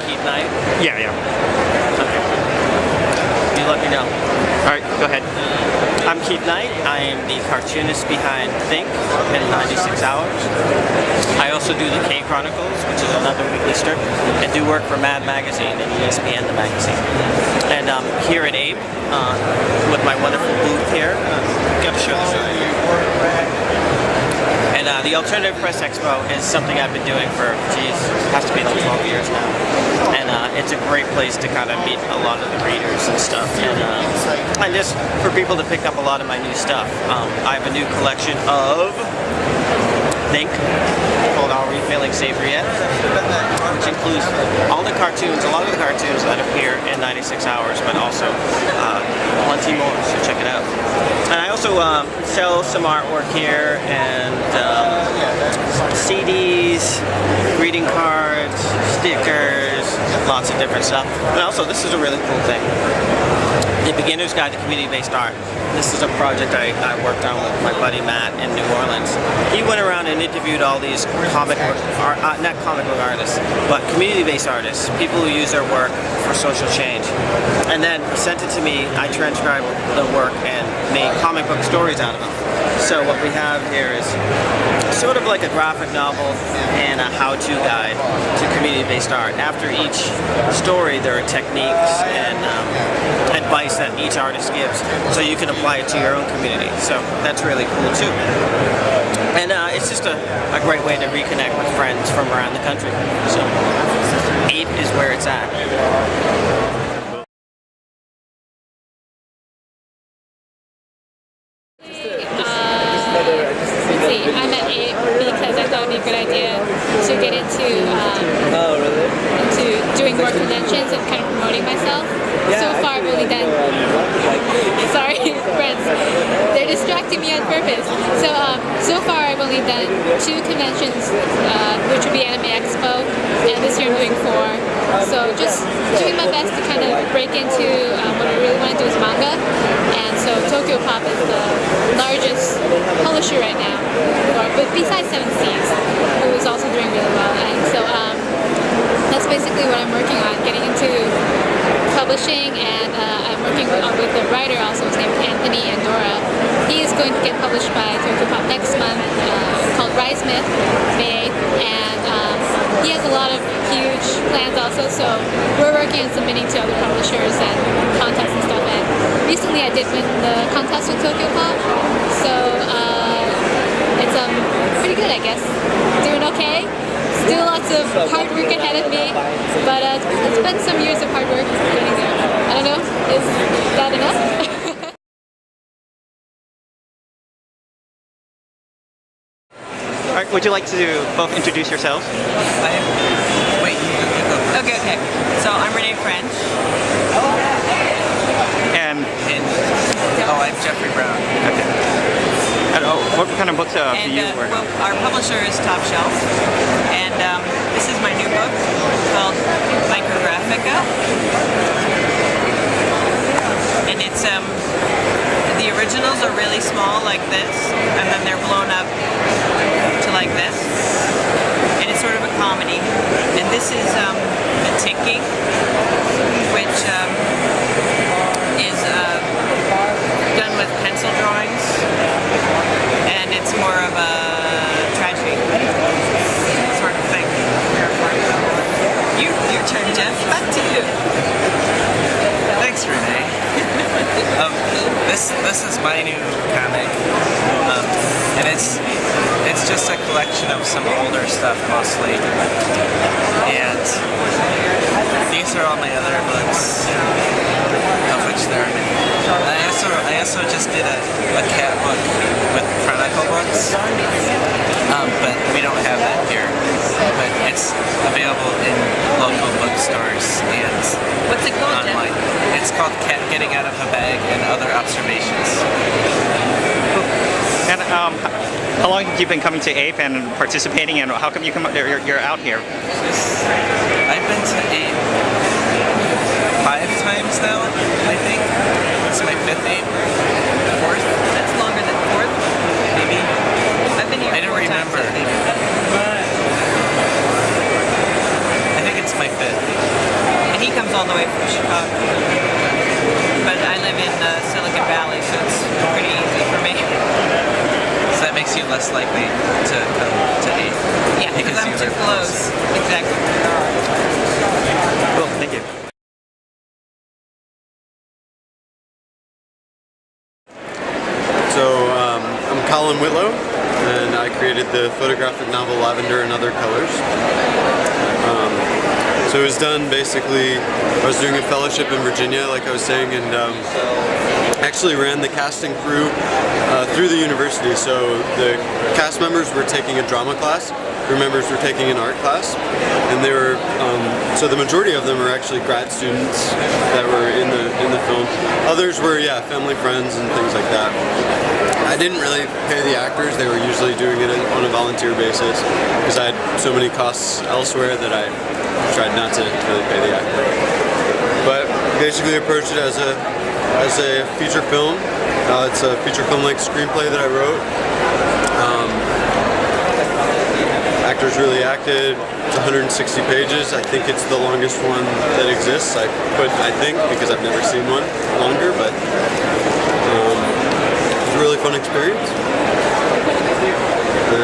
Keith Knight? Yeah, yeah. Okay. You let me know. All right, go ahead. I'm Keith Knight. I am the cartoonist behind Think in 96 Hours. I also do the K Chronicles, which is another weekly strip, and do work for Mad Magazine and ESPN, the magazine. And I'm here at APE with my wonderful booth here. Got to show this. And the Alternative Press Expo is something I've been doing for, has to be like 12 years now. And it's a great place to kind of meet a lot of the readers and stuff. And just for people to pick up a lot of my new stuff. I have a new collection of Think called Are We Feeling Safer Yet? Which includes all the cartoons, a lot of the cartoons that appear in 96 Hours, but also plenty more, so check it out. And I also sell some artwork here and CDs, greeting cards, stickers, lots of different stuff. And also, this is a really cool thing. The Beginner's Guide to Community-Based Art. This is a project I worked on with my buddy Matt in New Orleans. He went around and interviewed all these not comic book artists, but community-based artists, people who use their work for social change. And then he sent it to me, I transcribed the work and made comic book stories out of them. So what we have here is sort of like a graphic novel and a how-to guide to community-based art. After each story, there are techniques and advice that each artist gives, so you can apply it to your own community. So that's really cool too. And it's just a great way to reconnect with friends from around the country. So APE is where it's at. I'm at APE because I thought it would be a good idea to get into doing more conventions and kind of promoting myself. So far I've only done, sorry friends, they're distracting me on purpose. So far I've only done 2 conventions, which would be Anime Expo, and this year I'm doing 4. So just doing my best to kind of break into what I really want to do is manga. And so Tokyo Pop is the largest publisher right now, but besides 7 Seas, who is also doing really well. And so that's basically what I'm working on, getting into publishing, and I'm working with a writer also, his name is Anthony Andorra. He is going to get published by Tokyo Pop next month, called Rise Myth, May 8th, and he has a lot of huge plans also, so we're working on submitting to other publishers and contests and stuff, and recently I did win the contest with Tokyo Pop, so it's pretty good, I guess. Doing okay. Still lots of hard work ahead of me, but it's been some years of hard work getting there. I don't know, is that enough? All right, would you like to both introduce yourselves? Wait, you go. Okay. So I'm Renee French. And I'm Jeffrey Brown. okay. And, what kind of books do you work on? Well, our publisher is Top Shelf, and this is my new book called Micrographica. And it's the originals are really small like this, and then they're blown up to like this, and it's sort of a comedy. And this is The Ticking, which is done with pencil drawings, and it's more of a tragedy sort of thing. Your turn, Jeff. Back to you. Thanks, Renee. This is my new comic, and it's just a collection of some older stuff mostly, and these are all my other books, of which there are many. I also just did a cat book with Chronicle books, but we don't have that here. But it's available in local bookstores and What's it called, online. Jeff? It's called Cat Getting Out of a Bag and Other Observations. And how long have you been coming to APE and participating, and how come you're out here? I've been to APE 5 times now, I think. It's my 5th APE. 4th? That's longer than 4th, Maybe. I've been here I don't 4 times, remember. I think. I think it's my 5th. less likely to come to APE. Yeah, because I'm too close. Exactly. Cool. Thank you. So I'm Colin Whitlow, and I created the photographic novel Lavender and Other Colors. So it was done basically, I was doing a fellowship in Virginia, like I was saying, and actually ran the casting crew through the university. So the cast members were taking a drama class, crew members were taking an art class, and they were, so the majority of them are actually grad students that were in the film. Others were, yeah, family friends and things like that. I didn't really pay the actors. They were usually doing it on a volunteer basis because I had so many costs elsewhere that I tried not to really pay the actor. But basically approached it as a feature film. It's a feature film-like screenplay that I wrote. Actors really acted. It's 160 pages. I think it's the longest one that exists. I think because I've never seen one longer, but it was a really fun experience. And